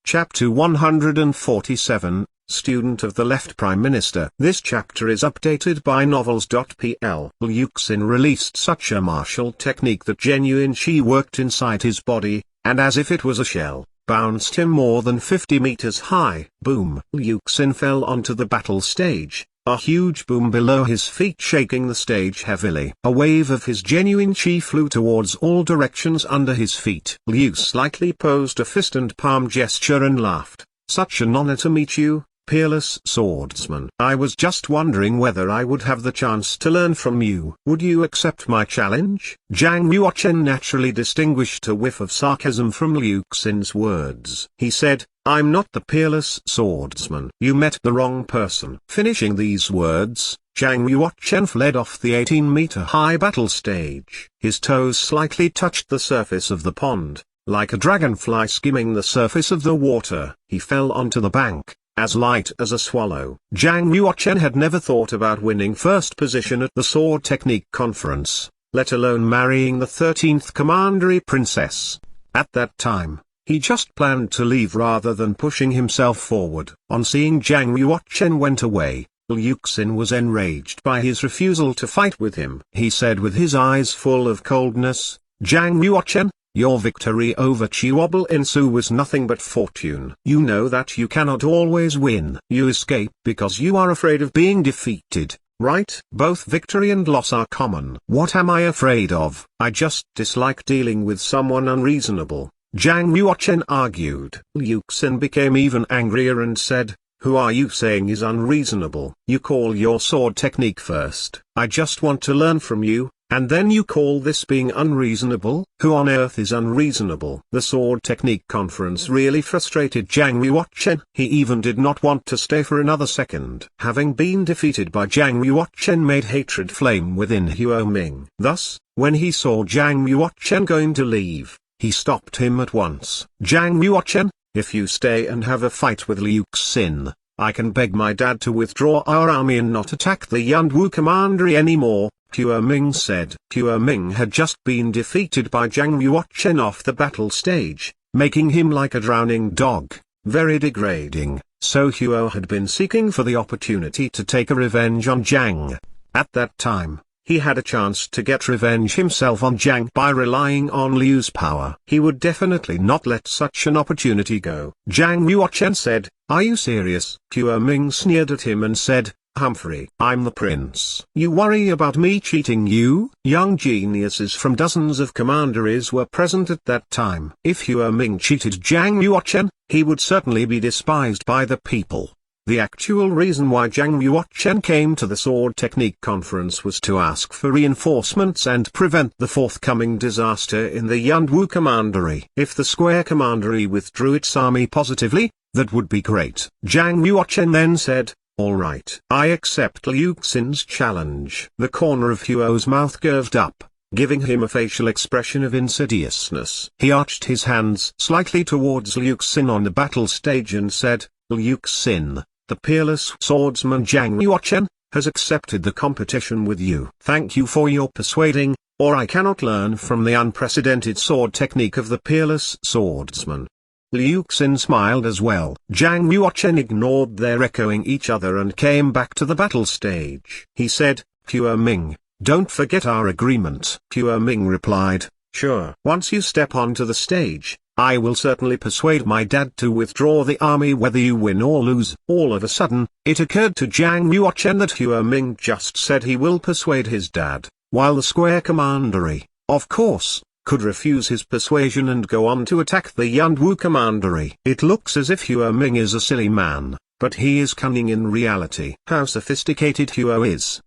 Chapter 147, Student of the Left Prime Minister. This chapter is updated by Novels.pl. Liu Xin released such a martial technique that genuine chi worked inside his body, and as if it was a shell, bounced him more than 50 meters high. Boom! Liu Xin fell onto the battle stage, a huge boom below his feet shaking the stage heavily. A wave of his genuine chi flew towards all directions under his feet. Liu slightly posed a fist and palm gesture and laughed. Such an honor to meet you, peerless swordsman. I was just wondering whether I would have the chance to learn from you. Would you accept my challenge? Zhang Yuochen naturally distinguished a whiff of sarcasm from Liu Xin's words. He said, I'm not the peerless swordsman. You met the wrong person. Finishing these words, Zhang Yuochen fled off the 18-meter-high battle stage. His toes slightly touched the surface of the pond. Like a dragonfly skimming the surface of the water, he fell onto the bank, as light as a swallow. Zhang Yuochen had never thought about winning first position at the Sword Technique Conference, let alone marrying the 13th Commandery Princess. At that time, he just planned to leave rather than pushing himself forward. On seeing Zhang Yuochen went away, Liu Xin was enraged by his refusal to fight with him. He said with his eyes full of coldness, Zhang Yuochen, your victory over Qiuobo Insu was nothing but fortune. You know that you cannot always win. You escape because you are afraid of being defeated, right? Both victory and loss are common. What am I afraid of? I just dislike dealing with someone unreasonable, Zhang Yuochen argued. Liu Xin became even angrier and said, who are you saying is unreasonable? You call your sword technique first. I just want to learn from you. And then you call this being unreasonable? Who on earth is unreasonable? The Sword Technique Conference really frustrated Zhang Yuochen. He even did not want to stay for another second. Having been defeated by Zhang Yuochen made hatred flame within Huo Ming. Thus, when he saw Zhang Yuochen going to leave, he stopped him at once. Zhang Yuochen, if you stay and have a fight with Liu Xin, I can beg my dad to withdraw our army and not attack the Yunwu Commandery anymore. Huo Ming said. Huo Ming had just been defeated by Zhang Yuochen off the battle stage, making him like a drowning dog, very degrading, so Huo had been seeking for the opportunity to take a revenge on Zhang. At that time, he had a chance to get revenge himself on Zhang by relying on Liu's power. He would definitely not let such an opportunity go. Zhang Yuochen said, are you serious? Huo Ming sneered at him and said, Humphrey, I'm the prince. You worry about me cheating you? Young geniuses from dozens of commanderies were present at that time. If Huo Ming cheated Zhang Yuochen, he would certainly be despised by the people. The actual reason why Zhang Yuochen came to the Sword Technique Conference was to ask for reinforcements and prevent the forthcoming disaster in the Yunwu Commandery. If the Square Commandery withdrew its army positively, that would be great. Zhang Yuochen then said, alright. I accept Liu Xin's challenge. The corner of Huo's mouth curved up, giving him a facial expression of insidiousness. He arched his hands slightly towards Liu Xin on the battle stage and said, Liu Xin, the peerless swordsman Zhang Yuochen, has accepted the competition with you. Thank you for your persuading, or I cannot learn from the unprecedented sword technique of the peerless swordsman. Liu Xin smiled as well. Zhang Yuochen ignored their echoing each other and came back to the battle stage. He said, Huo Ming, don't forget our agreement. Huo Ming replied, sure. Once you step onto the stage, I will certainly persuade my dad to withdraw the army whether you win or lose. All of a sudden, it occurred to Zhang Yuochen that Huo Ming just said he will persuade his dad, while the Square Commandery, of course, could refuse his persuasion and go on to attack the Yunwu Commandery. It looks as if Huo Ming is a silly man, but he is cunning in reality. How sophisticated Huo is.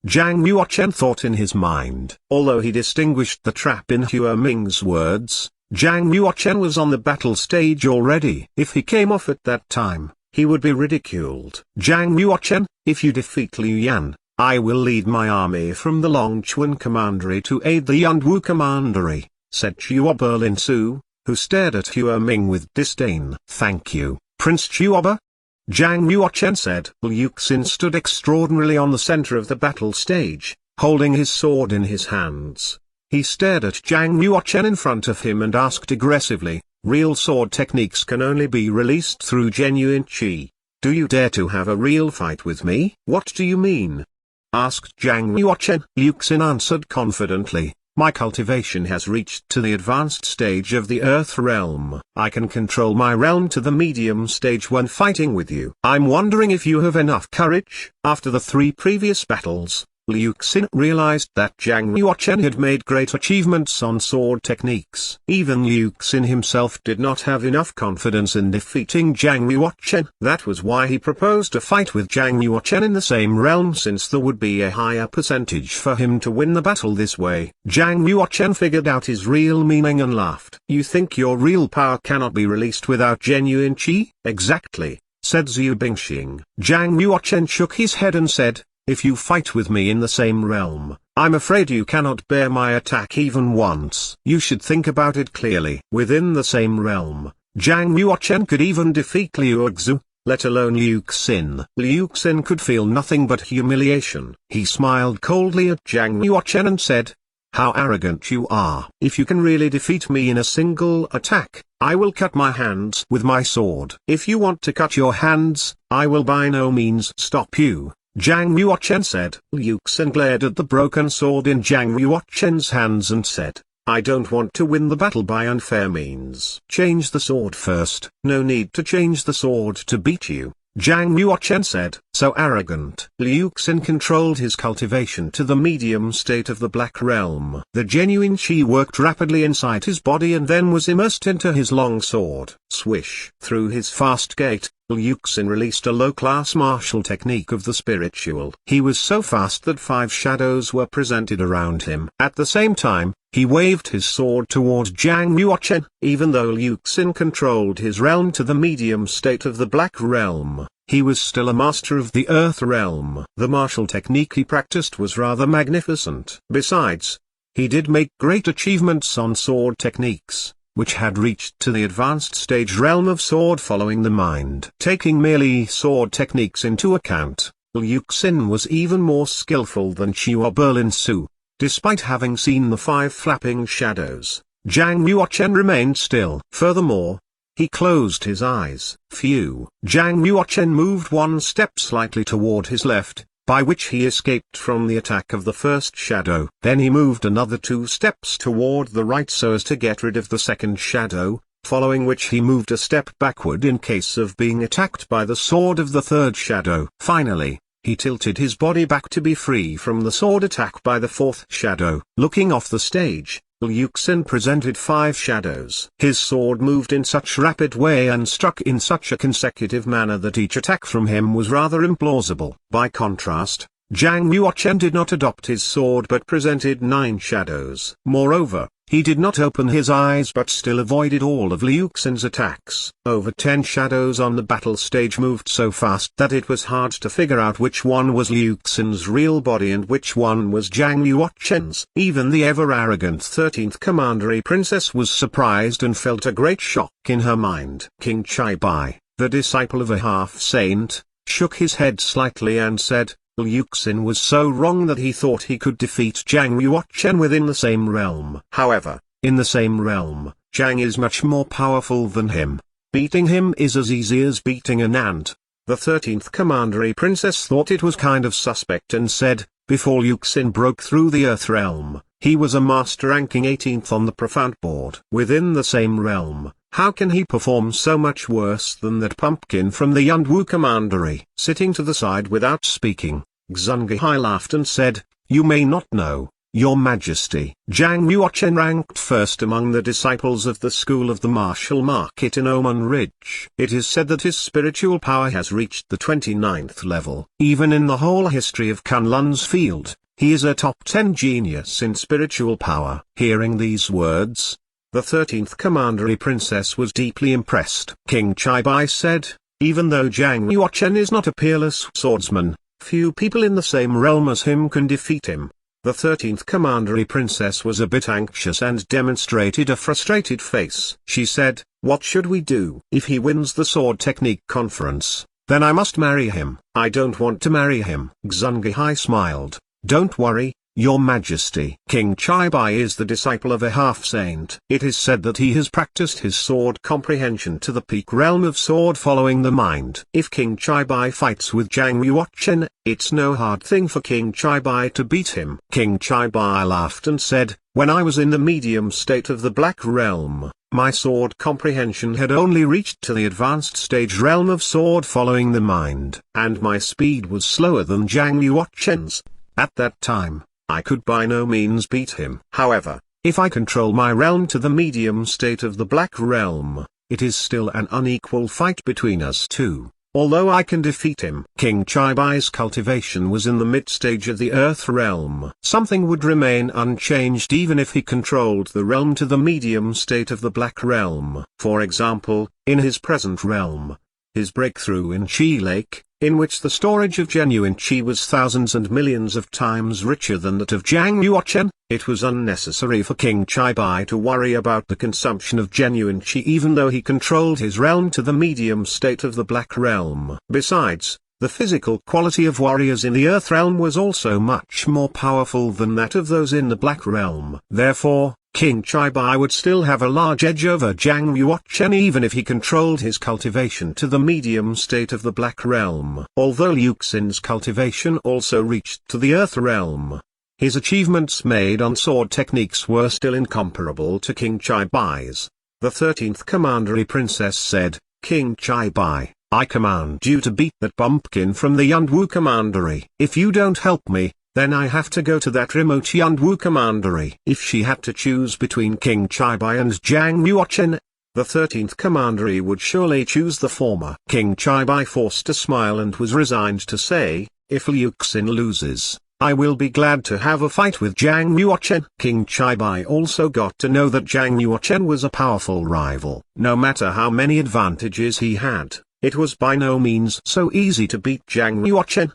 Zhang Yuochen thought in his mind. Although he distinguished the trap in Huo Ming's words, Zhang Yuochen was on the battle stage already. If he came off at that time, he would be ridiculed. Zhang Yuochen, if you defeat Liu Yan, I will lead my army from the Longchuan Commandery to aid the Yunwu Commandery, said Qiuobo Insu, who stared at Huo Ming with disdain. Thank you, Prince Qiuobo. Zhang Yuochen said. Liu Xin stood extraordinarily on the center of the battle stage, holding his sword in his hands. He stared at Zhang Yuochen in front of him and asked aggressively, Real sword techniques can only be released through genuine chi. Do you dare to have a real fight with me? What do you mean? Asked Zhang Yuochen. Liu Xin answered confidently. My cultivation has reached to the advanced stage of the Earth realm. I can control my realm to the medium stage when fighting with you. I'm wondering if you have enough courage. After the 3 previous battles, Liu Xin realized that Zhang Yuochen had made great achievements on sword techniques. Even Liu Xin himself did not have enough confidence in defeating Zhang Yuochen. That was why he proposed a fight with Zhang Yuochen in the same realm, since there would be a higher percentage for him to win the battle this way. Zhang Yuochen figured out his real meaning and laughed. You think your real power cannot be released without genuine chi? Exactly, said Zhu Bingxing. Zhang Yuochen shook his head and said, if you fight with me in the same realm, I'm afraid you cannot bear my attack even once. You should think about it clearly. Within the same realm, Zhang Yuochen could even defeat Liu Xu, let alone Liu Xin. Liu Xin could feel nothing but humiliation. He smiled coldly at Zhang Yuochen and said, how arrogant you are. If you can really defeat me in a single attack, I will cut my hands with my sword. If you want to cut your hands, I will by no means stop you. Zhang Yuochen said. Liu Xin glared at the broken sword in Zhang Yuochen's hands and said, I don't want to win the battle by unfair means. Change the sword first. No need to change the sword to beat you, Zhang Yuochen said. So arrogant. Liu Xin controlled his cultivation to the medium state of the Black Realm. The genuine chi worked rapidly inside his body and then was immersed into his long sword. Swish. Through his fast gait, Liu Xin released a low-class martial technique of the spiritual. He was so fast that 5 shadows were presented around him. At the same time, he waved his sword toward Zhang Yuochen. Even though Liu Xin controlled his realm to the medium state of the Black Realm, he was still a master of the Earth realm. The martial technique he practiced was rather magnificent. Besides, he did make great achievements on sword techniques, which had reached to the advanced stage realm of sword following the mind. Taking merely sword techniques into account, Liu Xin was even more skillful than Qiao Berlin Su. Despite having seen the 5 flapping shadows, Zhang Yuochen remained still. Furthermore, he closed his eyes. Phew. Zhang Yuochen moved 1 step slightly toward his left, by which he escaped from the attack of the first shadow. Then he moved another 2 steps toward the right so as to get rid of the second shadow, following which he moved a step backward in case of being attacked by the sword of the third shadow. Finally, he tilted his body back to be free from the sword attack by the 4th shadow. Looking off the stage, Liu Xin presented 5 shadows. His sword moved in such rapid way and struck in such a consecutive manner that each attack from him was rather implausible. By contrast, Zhang Yuochen did not adopt his sword but presented 9 shadows. Moreover, he did not open his eyes but still avoided all of Liu Xin's attacks. Over 10 shadows on the battle stage moved so fast that it was hard to figure out which one was Liu Xin's real body and which one was Zhang Yuochen's. Even the ever-arrogant 13th Commandery Princess was surprised and felt a great shock in her mind. King Chai Bai, the disciple of a half-saint, shook his head slightly and said, Liu Xin was so wrong that he thought he could defeat Zhang Yuochen within the same realm. However, in the same realm, Zhang is much more powerful than him. Beating him is as easy as beating an ant. The 13th Commandery Princess thought it was kind of suspect and said, before Liu Xin broke through the Earth realm, he was a master ranking 18th on the profound board. Within the same realm, how can he perform so much worse than that pumpkin from the Yunwu Commandery? Sitting to the side without speaking, Xungahai laughed and said, you may not know, Your Majesty. Zhang Yuochen ranked first among the disciples of the School of the Martial Market in Oman Ridge. It is said that his spiritual power has reached the 29th level. Even in the whole history of Kunlun's field, he is a top 10 genius in spiritual power. Hearing these words, the 13th Commandery Princess was deeply impressed. King Chai Bai said, even though Zhang Yuochen is not a peerless swordsman, few people in the same realm as him can defeat him. The 13th Commandery Princess was a bit anxious and demonstrated a frustrated face. She said, what should we do? If he wins the sword technique conference, then I must marry him. I don't want to marry him. Xungahai smiled. Don't worry, Your Majesty. King Chaibai is the disciple of a half-saint. It is said that he has practiced his sword comprehension to the peak realm of sword following the mind. If King Chaibai fights with Zhang Yuochen, it's no hard thing for King Chaibai to beat him. King Chaibai laughed and said, "When I was in the medium state of the Black Realm, my sword comprehension had only reached to the advanced stage realm of sword following the mind, and my speed was slower than Zhang Yuochen's. At that time, I could by no means beat him. However, if I control my realm to the medium state of the Black Realm, it is still an unequal fight between us two, although I can defeat him." King Chaibai's cultivation was in the mid-stage of the Earth Realm. Something would remain unchanged even if he controlled the realm to the medium state of the Black Realm. For example, in his present realm, his breakthrough in Qi Lake, in which the storage of genuine Qi was thousands and millions of times richer than that of Zhang Yuochen, it was unnecessary for King Chaibai to worry about the consumption of genuine Qi even though he controlled his realm to the medium state of the Black Realm. Besides, the physical quality of warriors in the Earth Realm was also much more powerful than that of those in the Black Realm. Therefore, King Chaibai would still have a large edge over Zhang Yuochen even if he controlled his cultivation to the medium state of the Black Realm. Although Liu Xin's cultivation also reached to the Earth Realm, his achievements made on sword techniques were still incomparable to King Chaibai's. The 13th Commandery Princess said, "King Chaibai, I command you to beat that bumpkin from the Yunwu Commandery. If you don't help me, then I have to go to that remote Yunwu Commandery." If she had to choose between King Chaibai and Zhang Yuochen, the 13th Commandery would surely choose the former. King Chaibai forced a smile and was resigned to say, "If Liu Xin loses, I will be glad to have a fight with Zhang Yuochen." King Chaibai also got to know that Zhang Yuochen was a powerful rival. No matter how many advantages he had, it was by no means so easy to beat Zhang Yuochen.